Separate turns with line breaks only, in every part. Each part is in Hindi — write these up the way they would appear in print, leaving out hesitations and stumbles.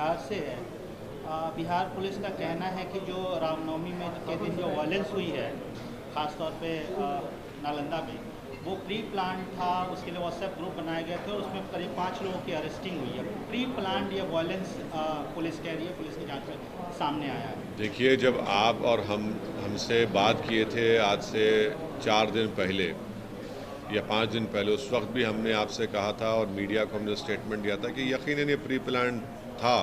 बिहार से है। बिहार पुलिस का कहना है कि जो रामनवमी में के दिन जो वायलेंस हुई है, ख़ास तौर पे नालंदा में, वो प्री प्लान था। उसके लिए व्हाट्सएप ग्रुप बनाए गए थे और उसमें करीब 5 लोगों की अरेस्टिंग हुई है। प्री प्लान या वायलेंस पुलिस कह रही है, पुलिस की जांच में सामने आया है।
देखिए, जब आप और हमसे बात किए थे आज से 4 दिन पहले या 5 दिन पहले, उस वक्त भी हमने आपसे कहा था और मीडिया को हमने स्टेटमेंट दिया था कि यकीनन ये प्री प्लान था।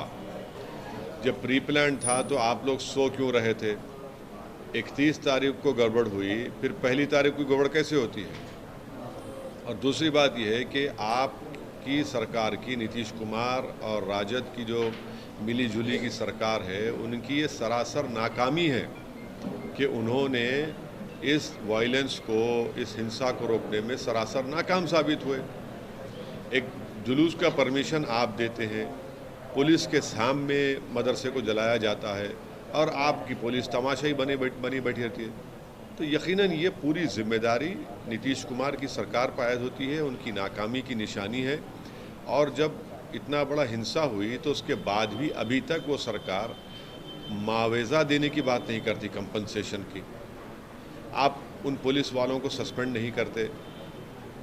जब प्री प्लान था तो आप लोग सो क्यों रहे थे? 31 तारीख को गड़बड़ हुई, फिर पहली तारीख को गड़बड़ कैसे होती है? और दूसरी बात यह है कि आपकी सरकार की, नीतीश कुमार और राजद की जो मिली जुली की सरकार है, उनकी ये सरासर नाकामी है कि उन्होंने इस वायलेंस को, इस हिंसा को रोकने में सरासर नाकाम साबित हुए। एक जुलूस का परमिशन आप देते हैं, पुलिस के सामने मदरसे को जलाया जाता है और आपकी पुलिस तमाशाई बनी बैठी रहती है। तो यकीनन ये पूरी जिम्मेदारी नीतीश कुमार की सरकार पर आयद होती है, उनकी नाकामी की निशानी है। और जब इतना बड़ा हिंसा हुई तो उसके बाद भी अभी तक वो सरकार मुआवजा देने की बात नहीं करती, कंपनसेशन की। आप उन पुलिस वालों को सस्पेंड नहीं करते।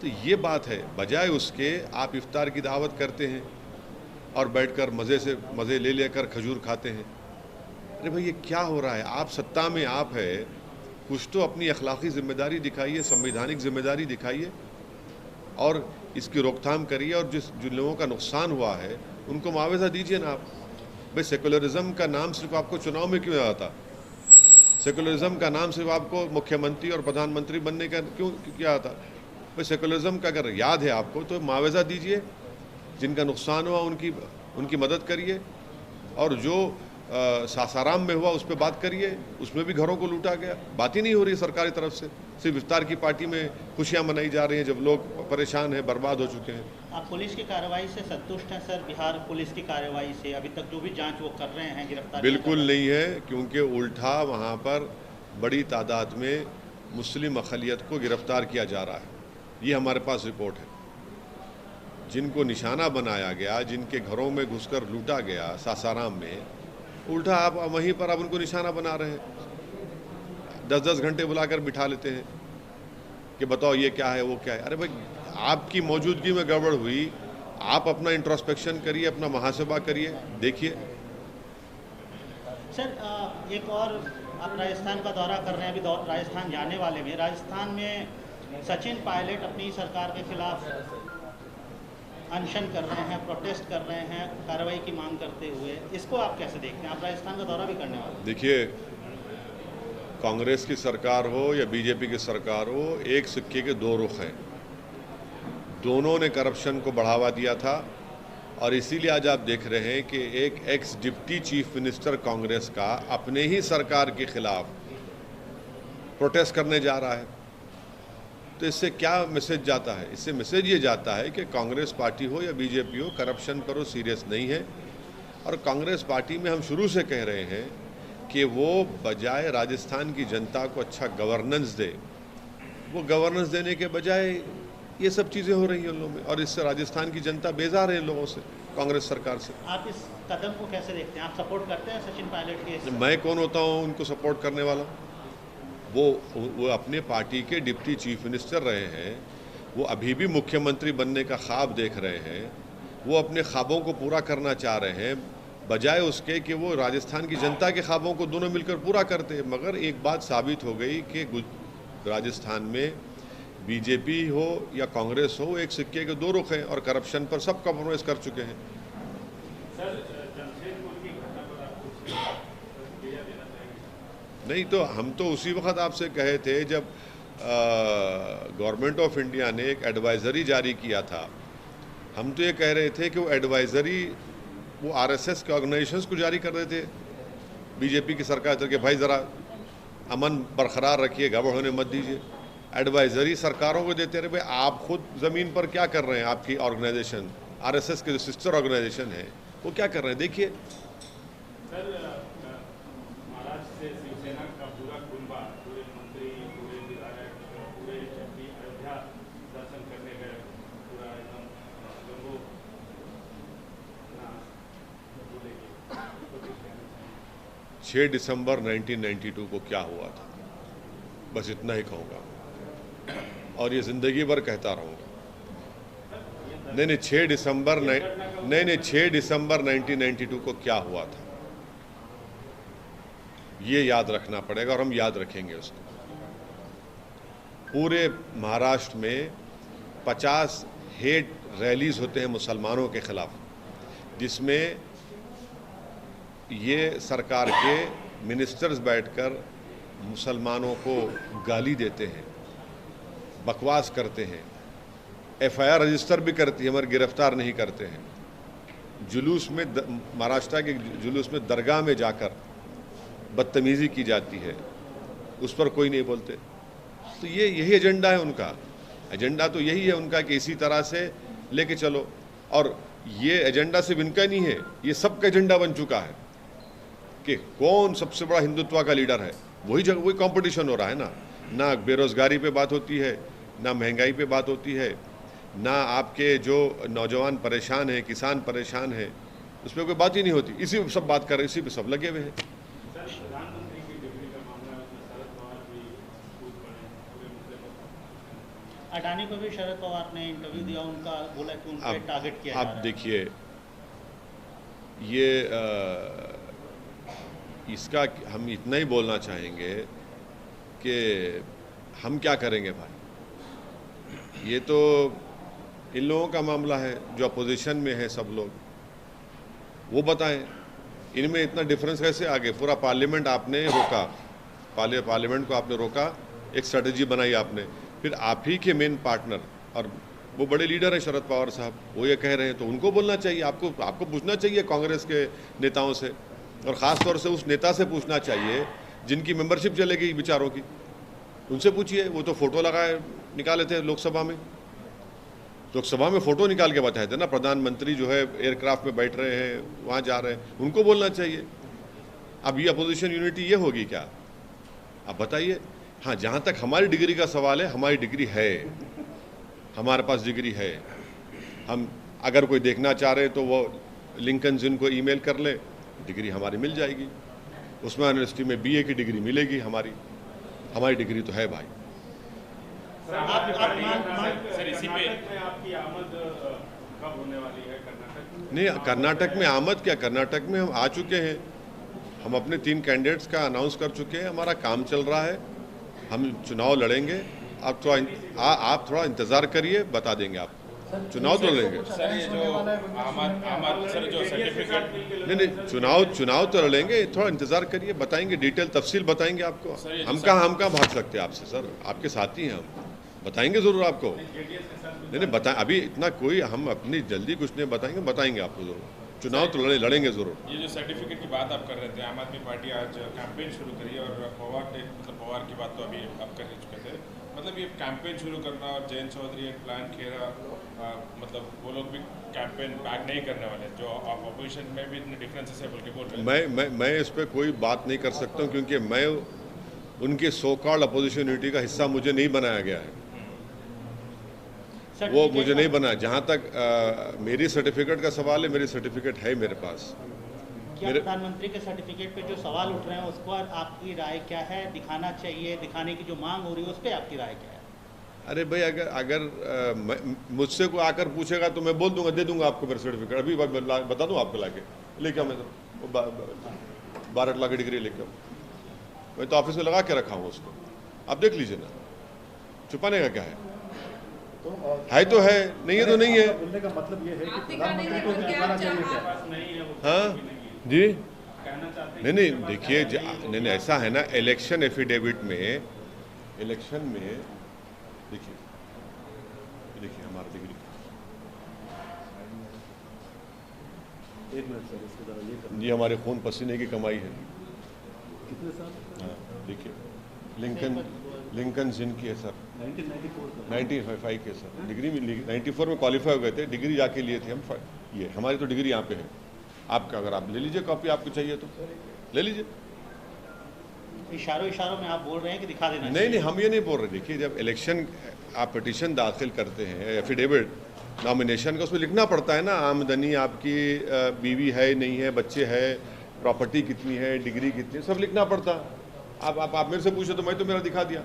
तो ये बात है, बजाय उसके आप इफ्तार की दावत करते हैं और बैठकर मज़े ले लेकर खजूर खाते हैं। अरे भाई, ये क्या हो रहा है? आप सत्ता में आप है, कुछ तो अपनी अखलाकी ज़िम्मेदारी दिखाइए, संवैधानिक ज़िम्मेदारी दिखाइए और इसकी रोकथाम करिए। और जिन लोगों का नुकसान हुआ है उनको मुआवजा दीजिए ना आप। भाई, सेकुलरिज्म का नाम सिर्फ आपको चुनाव में क्यों आता? सेकुलरिज्म का नाम सिर्फ आपको मुख्यमंत्री और प्रधानमंत्री बनने का क्यों क्या आता? भाई, सेकुलरिज्म का अगर याद है आपको तो मुआवजा दीजिए, जिनका नुकसान हुआ उनकी मदद करिए। और जो सासाराम में हुआ उस पर बात करिए, उसमें भी घरों को लूटा गया, बात ही नहीं हो रही सरकारी तरफ से। सिर्फ इफ्तार की पार्टी में खुशियां मनाई जा रही हैं जब लोग परेशान हैं, बर्बाद हो चुके हैं।
आप पुलिस की कार्रवाई से संतुष्ट हैं सर? बिहार पुलिस की कार्रवाई से अभी तक जो भी जांच वो कर रहे हैं, गिरफ्तार
बिल्कुल नहीं है, क्योंकि उल्टा वहाँ पर बड़ी तादाद में मुस्लिम अक़लियत को गिरफ्तार किया जा रहा है। ये हमारे पास रिपोर्ट है। जिनको निशाना बनाया गया, जिनके घरों में घुसकर लूटा गया सासाराम में, उल्टा आप वहीं पर आप उनको निशाना बना रहे हैं। 10-10 घंटे बुलाकर बिठा लेते हैं कि बताओ ये क्या है, वो क्या है। अरे भाई, आपकी मौजूदगी में गड़बड़ हुई, आप अपना इंट्रोस्पेक्शन करिए, अपना मुहासबा करिए, देखिए।
सर, एक और, आप राजस्थान का दौरा कर रहे हैं, अभी राजस्थान जाने वाले में। राजस्थान में सचिन पायलट अपनी सरकार के खिलाफ अनशन कर रहे हैं, प्रोटेस्ट कर रहे हैं, कार्रवाई की मांग करते हुए। इसको आप कैसे देखते हैं? आप राजस्थान का दौरा भी करने वाले हैं।
देखिए, कांग्रेस की सरकार हो या बीजेपी की सरकार हो, एक सिक्के के दो रुख हैं। दोनों ने करप्शन को बढ़ावा दिया था और इसीलिए आज आप देख रहे हैं कि एक x deputy chief minister Congress का अपने ही सरकार के खिलाफ प्रोटेस्ट करने जा रहा है। तो इससे क्या मैसेज जाता है? इससे मैसेज ये जाता है कि कांग्रेस पार्टी हो या बीजेपी हो, करप्शन पर वो सीरियस नहीं है। और कांग्रेस पार्टी में हम शुरू से कह रहे हैं कि वो बजाय राजस्थान की जनता को अच्छा गवर्नेंस दे, वो गवर्नेंस देने के बजाय ये सब चीज़ें हो रही हैं उन लोगों में, और इससे राजस्थान की जनता बेजार है इन लोगों से, कांग्रेस सरकार से।
आप इस कदम को कैसे देखते हैं? आप सपोर्ट करते हैं सचिन पायलट के?
मैं कौन होता हूँ उनको सपोर्ट करने वाला? वो अपने पार्टी के डिप्टी चीफ मिनिस्टर रहे हैं, वो अभी भी मुख्यमंत्री बनने का ख्वाब देख रहे हैं, वो अपने ख्वाबों को पूरा करना चाह रहे हैं, बजाय उसके कि वो राजस्थान की जनता के ख्वाबों को दोनों मिलकर पूरा करते हैं। मगर एक बात साबित हो गई कि राजस्थान में बीजेपी हो या कांग्रेस हो, एक सिक्के के दो रुख हैं और करप्शन पर सब कॉम्प्रोमाइज कर चुके हैं। नहीं तो हम तो उसी वक्त आपसे कहे थे जब गवर्नमेंट ऑफ इंडिया ने एक एडवाइज़री जारी किया था। हम तो ये कह रहे थे कि वो एडवाइज़री वो आरएसएस के ऑर्गेनाइजेशंस को जारी कर रहे थे, बीजेपी की सरकार के भाई ज़रा अमन बरकरार रखिए, गड़बड़ होने मत दीजिए। एडवाइज़री सरकारों को देते रहे। भाई, आप खुद ज़मीन पर क्या कर रहे हैं? आपकी ऑर्गेनाइजेशन, आरएसएस के जो सिस्टर ऑर्गेनाइजेशन है, वो क्या कर रहे हैं? देखिए। 6 दिसंबर 1992 को क्या हुआ था, बस इतना ही कहूँगा और ये ज़िंदगी भर कहता रहूँगा। नहीं, 6 दिसंबर 1992 को क्या हुआ था, ये याद रखना पड़ेगा और हम याद रखेंगे उसको। पूरे महाराष्ट्र में 50 हेट रैलीज होते हैं मुसलमानों के खिलाफ, जिसमें ये सरकार के मिनिस्टर्स बैठकर मुसलमानों को गाली देते हैं, बकवास करते हैं, एफआईआर रजिस्टर भी करती है मगर गिरफ्तार नहीं करते हैं। जुलूस में महाराष्ट्र के जुलूस में दरगाह में जाकर बदतमीज़ी की जाती है, उस पर कोई नहीं बोलते। तो ये यही एजेंडा है उनका। एजेंडा तो यही है उनका कि इसी तरह से लेके चलो, और ये एजेंडा सिर्फ इनका नहीं है, ये सबका एजेंडा बन चुका है कि कौन सबसे बड़ा हिंदुत्व का लीडर है। वही कंपटीशन हो रहा है ना बेरोजगारी पे बात होती है, ना महंगाई पे बात होती है, ना आपके जो नौजवान परेशान हैं, किसान परेशान हैं, उस पर कोई बात ही नहीं होती। इसी पे सब बात कर रहे हैं, इसी पे सब लगे हुए हैं।
अडानी को भी शरद पवार ने इंटरव्यू दिया, उनका बोला कि उनके टारगेट किया जा रहा है।
अब देखिए, ये इसका हम इतना ही बोलना चाहेंगे कि हम क्या करेंगे भाई, ये तो इन लोगों का मामला है जो अपोजिशन में है, सब लोग वो बताएं। इनमें इतना डिफरेंस कैसे आ गए? पूरा पार्लियामेंट आपने रोका, पार्लियामेंट को आपने रोका, एक स्ट्रेटजी बनाई आपने, फिर आप ही के मेन पार्टनर और वो बड़े लीडर हैं शरद पवार साहब, वो ये कह रहे हैं तो उनको बोलना चाहिए, आपको पूछना चाहिए कांग्रेस के नेताओं से, और ख़ास तौर से उस नेता से पूछना चाहिए जिनकी मेंबरशिप चले गई विचारों की, उनसे पूछिए। वो तो फ़ोटो लगाए निकाले थे लोकसभा में फ़ोटो निकाल के बताए थे ना, प्रधानमंत्री जो है एयरक्राफ्ट में बैठ रहे हैं, वहाँ जा रहे हैं, उनको बोलना चाहिए। अब ये अपोजिशन यूनिटी ये होगी क्या? अब बताइए। हाँ, जहाँ तक हमारी डिग्री का सवाल है, हमारी डिग्री है, हमारे पास डिग्री है। हम अगर कोई देखना चाह रहे हैं तो वो लिंकन जिनको ईमेल कर ले, डिग्री हमारी मिल जाएगी। उस्मान यूनिवर्सिटी में बीए की डिग्री मिलेगी, हमारी डिग्री तो है भाई।
सर इसी पे आपकी आमद कब होने वाली है कर्नाटक?
नहीं, कर्नाटक में आमद क्या, कर्नाटक में हम आ चुके हैं, हम अपने 3 कैंडिडेट्स का अनाउंस कर चुके हैं, हमारा काम चल रहा है, हम चुनाव लड़ेंगे। आप थोड़ा इंतज़ार करिए, बता देंगे आप। चुनाव तो लड़ेंगे
सर। ये जो आमद सर जो सर्टिफिकेट
नहीं, चुनाव तो लड़ेंगे, थोड़ा इंतज़ार करिए, बताएंगे, डिटेल तफसील बताएंगे आपको। हम कहाँ भाग सकते हैं आपसे सर, आपके साथी हैं हम, बताएंगे ज़रूर आपको। नहीं बताएं, अभी इतना कोई हम अपनी जल्दी कुछ नहीं बताएंगे आपको ज़रूर। चुनाव तो लड़ेंगे ज़रूर।
ये जो सर्टिफिकेट की बात आप कर रहे थे, आम आदमी पार्टी आज कैंपेन शुरू करी और पवार की बात तो अभी आप कर ही चुके थे, मतलब ये कैंपेन शुरू करना और जयंत चौधरी एक प्लान खेरा, मतलब वो लोग भी कैंपेन बैक नहीं करने वाले, जो आप अपोजिशन में भी इतने डिफरेंसेस है बोल के बोल रहे हैं।
मैं इस पर कोई बात नहीं कर सकता हूँ, क्योंकि मैं उनके सो कॉल्ड अपोजिशन यूनिटी का हिस्सा मुझे नहीं बनाया गया है, वो मुझे नहीं बना। जहाँ तक मेरी सर्टिफिकेट का सवाल है, मेरी सर्टिफिकेट है मेरे पास।
क्या प्रधानमंत्री के सर्टिफिकेट पे जो सवाल उठ रहे हैं उस पर आपकी राय क्या है? दिखाना चाहिए, दिखाने की जो मांग हो रही है उस पर आपकी राय क्या है?
अरे भाई, अगर मुझसे कोई आकर पूछेगा तो मैं बोल दूंगा, दे दूंगा आपको मेरा सर्टिफिकेट, अभी बता दूँ आपको लाके लेके आओ। मैं तो 12 लाख की डिग्री लेके आओ, मैं तो ऑफिस में लगा के रखा हूँ उसको, आप देख लीजिए ना, छुपाने का क्या है? है तो है, नहीं है तो नहीं है।
बोलने का मतलब ये है कि प्रधानमंत्री को भी दिखाना चाहिए क्या?
हाँ जी, नहीं देखिए, नहीं ऐसा है ना, इलेक्शन एफिडेविट में, इलेक्शन में देखिए हमारा डिग्री,
एक मिनट सर, इसके द्वारा
ये हमारे खून पसीने की कमाई है।
कितने साल?
हाँ देखिए, लिंकन जिनकी है सर, 1995 के सर, डिग्री मिली, 94 में क्वालिफाई हो गए थे, डिग्री जाके लिए थे हम। ये हमारी तो डिग्री यहाँ पे है, आपका अगर आप ले लीजिए कॉपी, आपको चाहिए तो ले लीजिए।
इशारों में आप बोल रहे हैं कि दिखा देना?
नहीं, हम ये नहीं बोल रहे। देखिए, जब इलेक्शन आप पिटीशन दाखिल करते हैं, एफिडेविट नॉमिनेशन का, उसमें लिखना पड़ता है ना, आमदनी आपकी, बीवी है नहीं है, बच्चे है प्रॉपर्टी कितनी है, डिग्री कितनी है, सब लिखना पड़ता। आप मेरे से पूछो तो मैं तो मेरा दिखा दिया।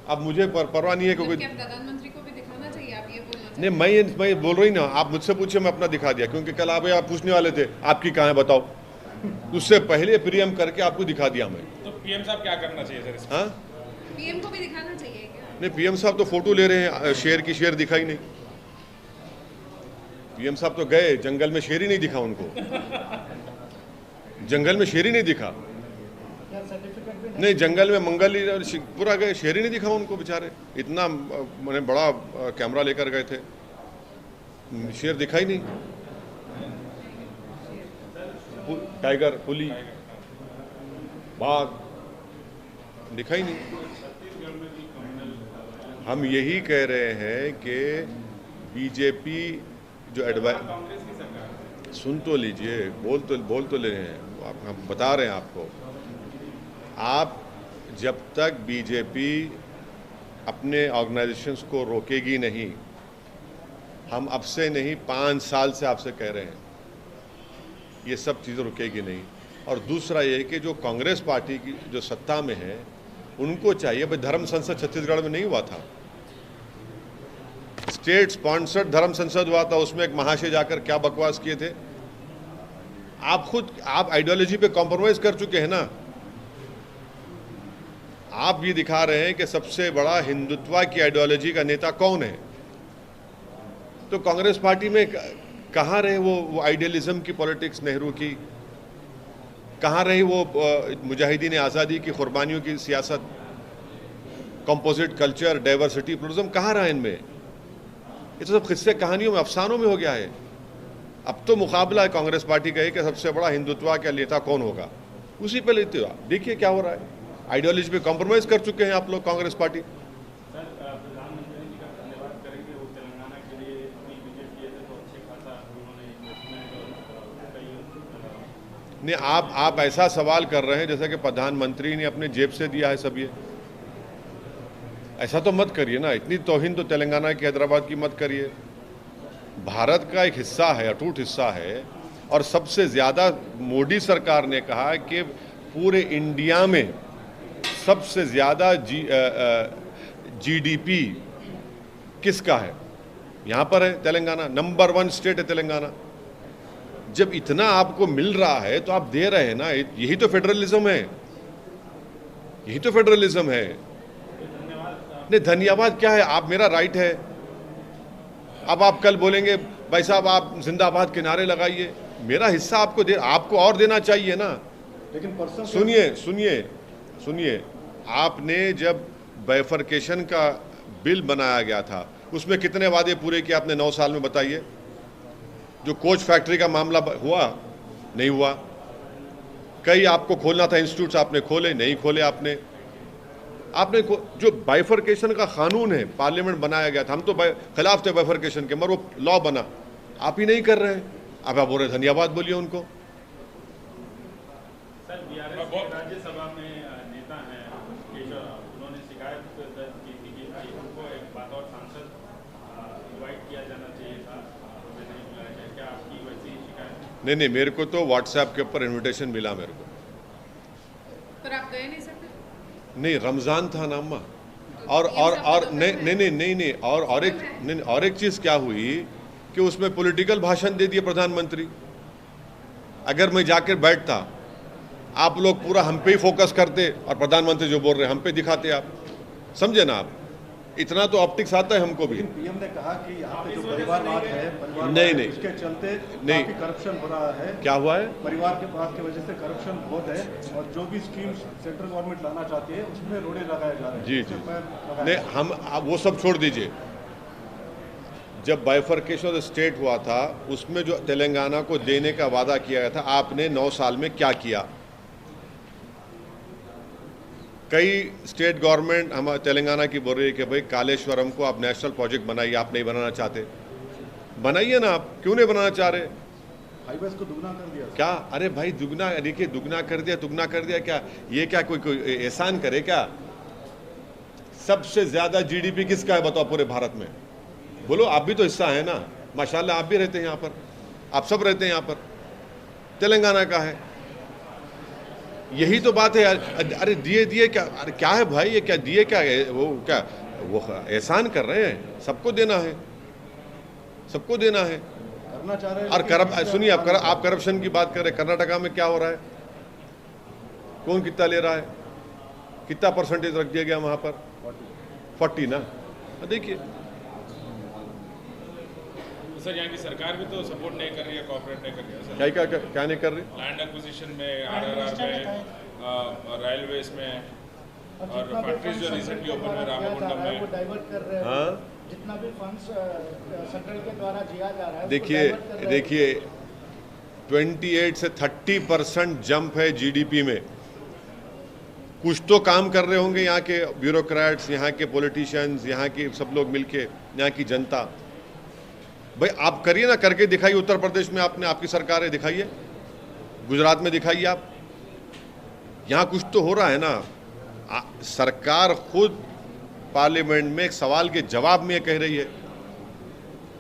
अब मुझे परवाह नहीं है कि कोई
क्या प्रधानमंत्री को भी दिखाना चाहिए, आप ये बोलना
नहीं, मैं बोल रही ना, आप मुझसे पूछे मैं अपना दिखा दिया, क्योंकि कल आप पूछने वाले थे आपकी कहाँ है बताओ, उससे पहले प्रीएम करके आपको दिखा दिया मैं।
तो पीएम साहब क्या करना चाहिए सर इसमें?
हाँ,
पीएम को भी दिखाना चाहिए क्या?
नहीं, पीएम साहब तो फोटो ले रहे हैं, शेर की शेर दिखाई नहीं। पीएम साहब तो गए जंगल में, शेर ही नहीं दिखा उनको, जंगल में शेर ही नहीं दिखा। नहीं, जंगल में मंगल ही पूरा गए, शेर ही नहीं दिखा उनको बेचारे। इतना मैंने बड़ा कैमरा लेकर गए थे, शेर दिखा ही नहीं। टाइगर, पुली, बाघ दिखा ही नहीं। हम यही कह रहे हैं कि बीजेपी जो एडवाइस, सुन तो लीजिए, बोल तो ले रहे हैं, हम बता रहे हैं आपको। आप जब तक बीजेपी अपने ऑर्गेनाइजेशंस को रोकेगी नहीं, हम अब से नहीं 5 साल से आपसे कह रहे हैं, ये सब चीज़ें रुकेगी नहीं। और दूसरा ये कि जो कांग्रेस पार्टी की जो सत्ता में है उनको चाहिए, भाई धर्म संसद छत्तीसगढ़ में नहीं हुआ था, स्टेट स्पॉन्सर्ड धर्म संसद हुआ था, उसमें एक महाशय जाकर क्या बकवास किए थे। आप आइडियोलॉजी पे कॉम्प्रोमाइज कर चुके हैं ना। आप ये दिखा रहे हैं कि सबसे बड़ा हिंदुत्व की आइडियोलॉजी का नेता कौन है, तो कांग्रेस पार्टी में कहाँ रहे वो आइडियलिज्म की पॉलिटिक्स, नेहरू की? कहाँ रही वो मुजाहिदीन आज़ादी की कुर्बानियों की सियासत, कंपोजिट कल्चर, डाइवर्सिटी, प्लुरलिज्म कहाँ रहा इनमें? ये तो सब किस्से कहानियों में, अफसानों में हो गया है। अब तो मुकाबला है कांग्रेस पार्टी का कि सबसे बड़ा हिंदुत्व का नेता कौन होगा, उसी पे लेते हो आप। देखिए क्या हो रहा है, आइडियोलॉजी पे कॉम्प्रोमाइज कर चुके हैं आप लोग, कांग्रेस पार्टी।
प्रधानमंत्री जी का धन्यवाद करेंगे, वो तेलंगाना के लिए अपनी विजिट किए थे तो अच्छे खासा उन्होंने
नहीं, आप ऐसा सवाल कर रहे हैं जैसे कि प्रधानमंत्री ने अपने जेब से दिया है सब ये। ऐसा तो मत करिए ना, इतनी तौहीन तो तेलंगाना की, हैदराबाद की मत करिए। भारत का एक हिस्सा है, अटूट हिस्सा है, और सबसे ज़्यादा मोदी सरकार ने कहा कि पूरे इंडिया में सबसे ज़्यादा जीडीपी किसका है, यहाँ पर है तेलंगाना, नंबर 1 स्टेट है तेलंगाना। जब इतना आपको मिल रहा है तो आप दे रहे हैं ना, यही तो फेडरलिज्म है, यही तो फेडरलिज्म है। नहीं, धन्यवाद क्या है, आप, मेरा राइट है। अब आप कल बोलेंगे भाई साहब आप जिंदाबाद के नारे लगाइए, मेरा हिस्सा आपको और देना चाहिए ना।
लेकिन
सुनिए, आपने जब बाइफरकेशन का बिल बनाया गया था उसमें कितने वादे पूरे किए आपने 9 साल में, बताइए। जो कोच फैक्ट्री का मामला हुआ, नहीं हुआ। कई आपको खोलना था इंस्टीट्यूट्स, आपने खोले नहीं, खोले आपने जो बाइफरकेशन का कानून है, पार्लियामेंट बनाया गया था, हम तो खिलाफ थे बाइफरकेशन के, मगर वो लॉ बना, आप ही नहीं कर रहे हैं। अब आप बोल रहे धन्यवाद बोलिए उनको।
सर, बीआरएस के राज्यसभा में नेता हैं केशव, उन्होंने शिकायत दर्ज की थी कि भाई उनको एक बात और सांसद इनवाइट किया जाना चाहिए था, उन्हें नहीं बुलाया गया। क्या आपकी वैसी शिकायत?
नहीं, मेरे को तो व्हाट्सएप के ऊपर इन्विटेशन मिला मेरे को,
पर आप गए नहीं सकते?
नहीं, रमज़ान था ना अम्मा। और नहीं, और एक चीज़ क्या हुई कि उसमें पॉलिटिकल भाषण दे दिए प्रधानमंत्री। अगर मैं जाकर बैठता, आप लोग पूरा हम पे ही फोकस करते और प्रधानमंत्री जो बोल रहे हैं हम पे दिखाते, आप समझे ना। आप इतना तो ऑप्टिक्स आता है हमको भी।
पीएम ने कहा कि यहाँ पे जो परिवारवाद है,
नहीं,
इसके चलते
नहीं,
करप्शन हो रहा है।
क्या हुआ है?
परिवार के बात की वजह से करप्शन बहुत है, और जो भी स्कीम सेंट्रल गवर्नमेंट लाना चाहती है उसमें रोड़े लगाए जा रहे हैं।
जी, नहीं, हम वो सब छोड़ दीजिए। जब बाइफरकेशन ऑफ द स्टेट हुआ था, उसमें जो तेलंगाना को देने का वादा किया गया था, आपने 9 साल में क्या किया? कई स्टेट गवर्नमेंट हम तेलंगाना की बोल रही है कि भाई कालेश्वरम को आप नेशनल प्रोजेक्ट बनाइए, आप नहीं बनाना चाहते, बनाइए ना। आप क्यों नहीं बनाना चाह रहे?
हाईवेज को दुगना कर दिया
क्या? अरे भाई दुगना, देखिए दुगना कर दिया क्या? ये क्या कोई एहसान करे क्या? सबसे ज्यादा जीडीपी किसका है बताओ पूरे भारत में? बोलो, आप भी तो हिस्सा है ना, माशाल्लाह आप भी रहते हैं यहाँ पर, आप सब रहते हैं यहाँ पर, तेलंगाना का है। यही तो बात है यार। अरे दिए क्या, अरे क्या है भाई, ये क्या दिए, क्या है वो, क्या वो एहसान कर रहे हैं? सबको देना है, सबको देना है।
करना चाह रहे हैं
और सुनिए, आप करप्शन की बात कर रहे हैं। कर्नाटका में क्या हो रहा है? कौन कितना ले रहा है? कितना परसेंटेज रख दिया गया वहां पर? 40 ना। देखिए
तो सर, यहाँ की सरकार भी तो सपोर्ट नहीं कर रही है, कोऑपरेट नहीं कर रही है सर।
क्या नहीं कर रही?
लैंड एक्विजिशन में, आरआरआर में, रेलवेज में, और फैक्ट्रीज जो रिसेंटली ओपन हुई रामकुंडम में,
वो डाइवर्ट कर रहे हैं।
हाँ,
जितना भी फंड्स सेंट्रल के द्वारा दिया जा रहा है,
देखिए 28 से 30% जंप है जीडीपी में। कुछ तो काम कर रहे होंगे यहाँ के ब्यूरोक्रेट्स, यहाँ के पॉलिटिशियंस, यहाँ के सब लोग मिलके, यहाँ की जनता। भाई आप करिए ना, करके दिखाइए। उत्तर प्रदेश में आपकी सरकार है, दिखाइए। गुजरात में दिखाइए आप। यहाँ कुछ तो हो रहा है ना। सरकार खुद पार्लियामेंट में एक सवाल के जवाब में कह रही है,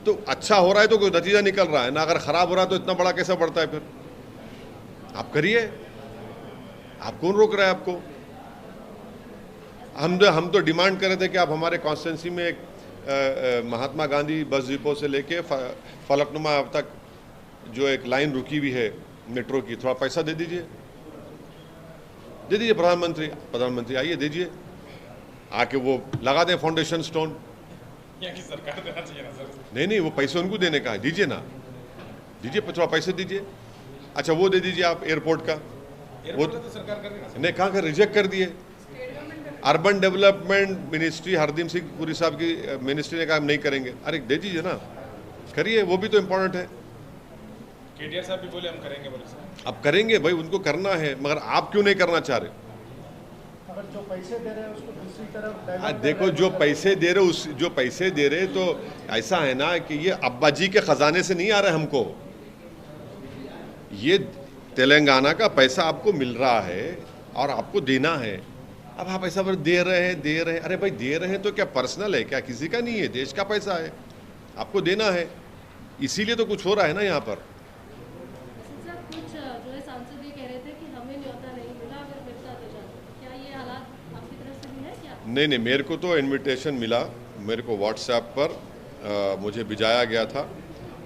तो अच्छा हो रहा है तो कोई नतीजा निकल रहा है ना। अगर खराब हो रहा है तो इतना बड़ा कैसे बढ़ता है फिर? आप करिए, आप कौन रोक रहा है आपको? हम तो डिमांड कर रहे थे कि आप हमारे कॉन्स्टिट्यूंसी में एक महात्मा गांधी बस डिपो से लेके फलकनुमा तक जो एक लाइन रुकी हुई है मेट्रो की, थोड़ा पैसा दे दीजिए प्रधानमंत्री आइए, दीजिए, आके वो लगा दें फाउंडेशन स्टोन।
यहाँ की सरकार देना चाहिए ना सर।
नहीं, वो पैसे उनको देने का है, दीजिए ना, दीजिए, थोड़ा पैसे दीजिए। अच्छा वो दे दीजिए आप एयरपोर्ट का, वो
तो सरकार कर रही है ना।
नहीं, कहाँ का रिजेक्ट कर दिए। Urban development ministry Hardeep Singh Puri साहब की मिनिस्ट्री ने कहा हम नहीं करेंगे। अरे दे दीजिए ना, करिए, वो भी तो इम्पोर्टेंट है।
केटीआर साहब भी बोले हम करेंगे, बोले सर।
अब करेंगे भाई, उनको करना है, मगर आप क्यों नहीं करना चाह रहे?
अगर जो पैसे दे रहे हैं उसको दूसरी तरफ डाइवर्ट
देखो, जो पैसे दे रहे तो ऐसा है ना कि ये अब्बा जी के खजाने से नहीं आ रहे हमको। ये तेलंगाना का पैसा आपको मिल रहा है और आपको देना है। अब आप ऐसा दे रहे हैं। अरे भाई दे रहे हैं तो क्या पर्सनल है क्या? किसी का नहीं है, देश का पैसा है, आपको देना है। इसीलिए तो कुछ हो रहा है ना यहाँ पर।
कुछ जो है सांसद ये कह रहे थे कि हमें न्योता नहीं मिला, अगर मिलता तो जाता। क्या ये हालात आपकी तरफ से भी है क्या?
नहीं, मेरे को तो इनविटेशन मिला, मेरे को व्हाट्सएप पर मुझे भिजाया गया था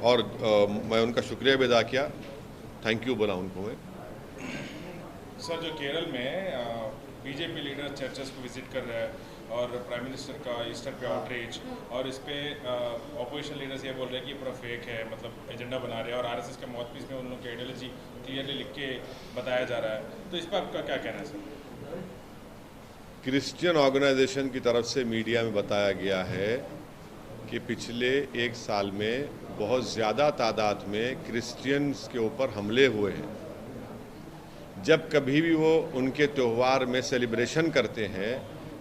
और मैं उनका शुक्रिया भी अदा किया, थैंक यू बोला उनको मैं।
सर, जो केरल में बीजेपी लीडर चर्चेस को विजिट कर रहा है और प्राइम मिनिस्टर का ईस्टर पे आउटरीच, और इस पे ऑपोजिशन लीडर्स ये बोल रहे हैं कि ये पूरा फेक है, मतलब एजेंडा बना रहे हैं, और आरएसएस के माउथपीस में उन लोगों की आइडियोलॉजी क्लियरली लिख के बताया जा रहा है। तो इस पर आपका क्या कहना है सर?
क्रिश्चियन ऑर्गेनाइजेशन की तरफ से मीडिया में बताया गया है कि पिछले 1 साल में बहुत ज़्यादा तादाद में क्रिश्चियंस के ऊपर हमले हुए हैं। जब कभी भी वो उनके त्यौहार में सेलिब्रेशन करते हैं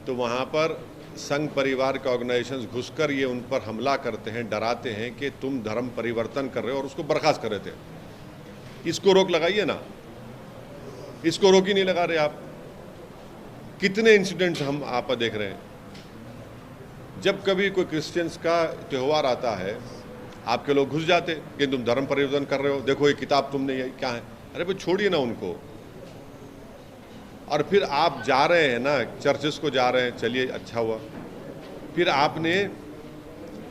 तो वहाँ पर संघ परिवार के ऑर्गेनाइजेशंस घुसकर ये उन पर हमला करते हैं, डराते हैं कि तुम धर्म परिवर्तन कर रहे हो, और उसको बर्खास्त कर रहे थे। इसको रोक लगाइए ना, इसको रोक ही नहीं लगा रहे आप। कितने इंसिडेंट्स हम आप देख रहे हैं। जब कभी कोई क्रिश्चियंस का त्यौहार आता है, आपके लोग घुस जाते कि तुम धर्म परिवर्तन कर रहे हो, देखो ये किताब तुमने, ये क्या है। अरे भाई छोड़िए ना उनको। और फिर आप जा रहे हैं ना, चर्चेस को जा रहे हैं, चलिए अच्छा हुआ। फिर आपने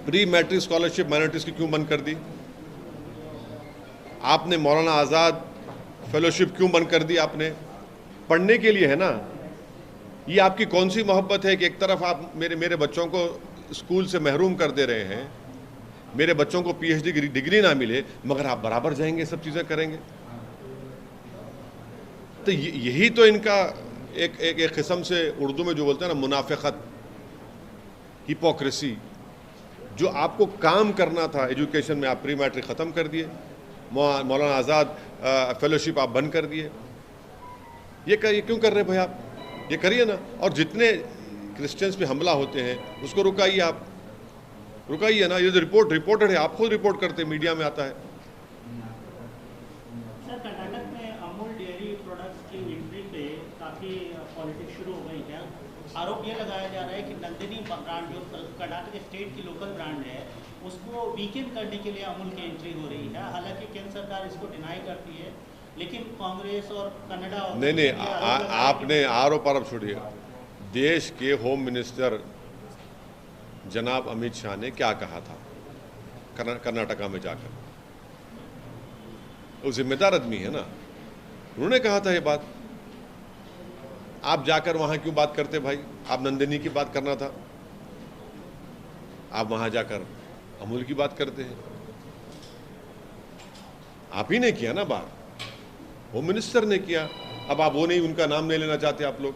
प्री मैट्रिक स्कॉलरशिप माइनॉरिटीज़ की क्यों बंद कर दी? आपने मौलाना आज़ाद फेलोशिप क्यों बंद कर दी? आपने पढ़ने के लिए है ना। ये आपकी कौन सी मोहब्बत है कि एक तरफ आप मेरे बच्चों को स्कूल से महरूम कर दे रहे हैं, मेरे बच्चों को पीएचडी की डिग्री ना मिले, मगर आप बराबर जाएंगे, सब चीज़ें करेंगे। तो यही तो इनका एक किस्म से उर्दू में जो बोलते हैं ना, मुनाफिकत, हिपोक्रेसी। जो आपको काम करना था एजुकेशन में, आप प्री मैट्रिक ख़त्म कर दिए, मौलाना आज़ाद फेलोशिप आप बंद कर दिए। ये क्यों कर रहे भाई आप? ये करिए ना। और जितने क्रिश्चियंस पे हमला होते हैं उसको रुकाइए, आप रुकाइए ना। ये जो रिपोर्टेड है, आप खुद रिपोर्ट करते, मीडिया में आता है।
सर, कर्नाटक में अमूल डेयरी प्रोडक्ट्स की एंट्री पे काफ़ी पॉलिटिक्स शुरू हो गई है। आरोप ये लगाया जा रहा है कि नंदिनी ब्रांड जो कर्नाटक स्टेट की लोकल ब्रांड है, उसको वीकेंड करने के लिए अमूल की एंट्री हो रही है। हालांकि केंद्र सरकार इसको डिनाई करती है। लेकिन कांग्रेस और कनाडा
नहीं, आपने आरोप छोड़िए। देश के होम मिनिस्टर जनाब अमित शाह ने क्या कहा था कर्नाटका में जाकर? वो जिम्मेदार आदमी है ना, उन्होंने कहा था ये बात। आप जाकर वहां क्यों बात करते भाई? आप नंदिनी की बात करना था, आप वहां जाकर अमूल की बात करते हैं। आप ही ने किया ना बात, होम मिनिस्टर ने किया। अब आप वो नहीं, उनका नाम नहीं लेना चाहते आप लोग।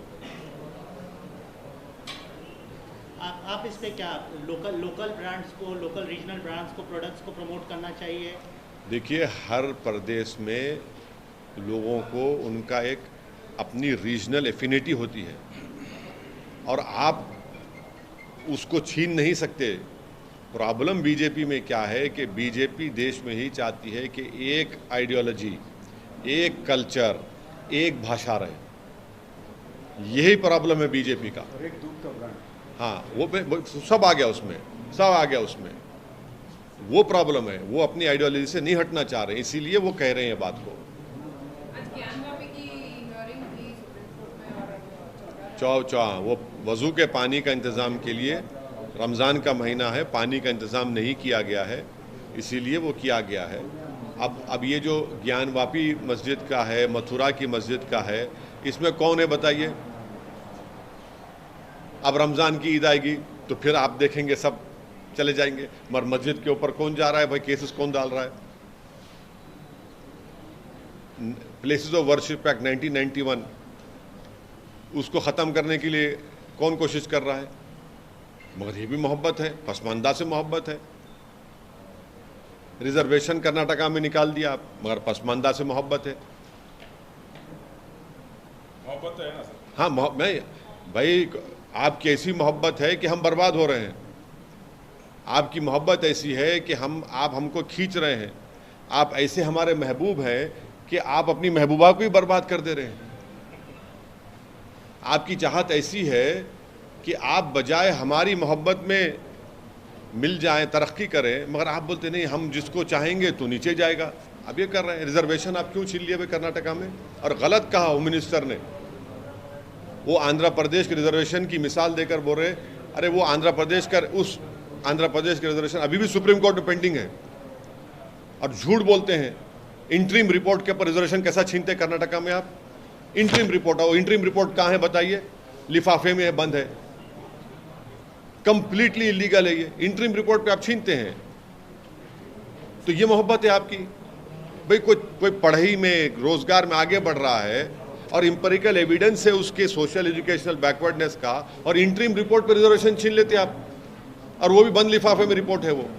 आप इस पे क्या लोकल ब्रांड्स को, लोकल रीजनल ब्रांड्स को, प्रोडक्ट्स को प्रमोट करना चाहिए?
देखिए, हर प्रदेश में लोगों को उनका एक अपनी रीजनल एफिनिटी होती है और आप उसको छीन नहीं सकते। प्रॉब्लम बीजेपी में क्या है कि बीजेपी देश में ही चाहती है कि एक आइडियोलॉजी, एक कल्चर, एक भाषा रहे। यही प्रॉब्लम है बीजेपी का।
और एक दूध का ब्रांड,
हाँ, वो सब आ गया उसमें, सब आ गया उसमें। वो प्रॉब्लम है, वो अपनी आइडियोलॉजी से नहीं हटना चाह रहे, इसीलिए वो कह रहे हैं बात को। वो वज़ू के पानी का इंतज़ाम के लिए, रमज़ान का महीना है, पानी का इंतज़ाम नहीं किया गया है, इसीलिए वो किया गया है। अब ये जो ज्ञानवापी मस्जिद का है, मथुरा की मस्जिद का है, इसमें कौन है बताइए? अब रमज़ान की ईद आएगी तो फिर आप देखेंगे सब चले जाएंगे, मगर मस्जिद के ऊपर कौन जा रहा है भाई? केसेस कौन डाल रहा है? प्लेसेस ऑफ वर्शिप एक्ट 1991, उसको ख़त्म करने के लिए कौन कोशिश कर रहा है? मगर ये भी मोहब्बत है, पसमानदा से मोहब्बत है। रिजर्वेशन कर्नाटका में निकाल दिया आप, मगर पसमानदा से मोहब्बत है।
मोहब्बत तो है ना सर?
हाँ, मैं भाई, आपकी ऐसी मोहब्बत है कि हम बर्बाद हो रहे हैं। आपकी मोहब्बत ऐसी है कि आप हमको खींच रहे हैं। आप ऐसे हमारे महबूब हैं कि आप अपनी महबूबा को ही बर्बाद कर दे रहे हैं। आपकी चाहत ऐसी है कि आप बजाय हमारी मोहब्बत में मिल जाएं, तरक्की करें, मगर आप बोलते नहीं, हम जिसको चाहेंगे तो नीचे जाएगा। अब ये कर रहे हैं। रिजर्वेशन आप क्यों छीन लिए भाई कर्नाटका में? और गलत कहा होम मिनिस्टर ने। वो आंध्र प्रदेश के रिजर्वेशन की मिसाल देकर बोल रहे, अरे वो आंध्र प्रदेश का, उस आंध्र प्रदेश के रिजर्वेशन अभी भी सुप्रीम कोर्ट में पेंडिंग है, और झूठ बोलते हैं। इंटरिम रिपोर्ट के ऊपर रिजर्वेशन कैसा छीनते कर्नाटका में आप? इंटरिम रिपोर्ट आओ, इंटरिम रिपोर्ट कहाँ है बताइए? लिफाफे में है, बंद है, कंप्लीटली इलीगल है ये। इंटरिम रिपोर्ट पे आप छीनते हैं, तो ये मोहब्बत है आपकी भाई? कोई पढ़ाई में, रोजगार में आगे बढ़ रहा है और इंपेरिकल एविडेंस है उसके सोशल एजुकेशनल बैकवर्डनेस का, और इंटरिम रिपोर्ट पर रिजर्वेशन छीन लेते आप, और वो भी बंद लिफाफे में रिपोर्ट है वो।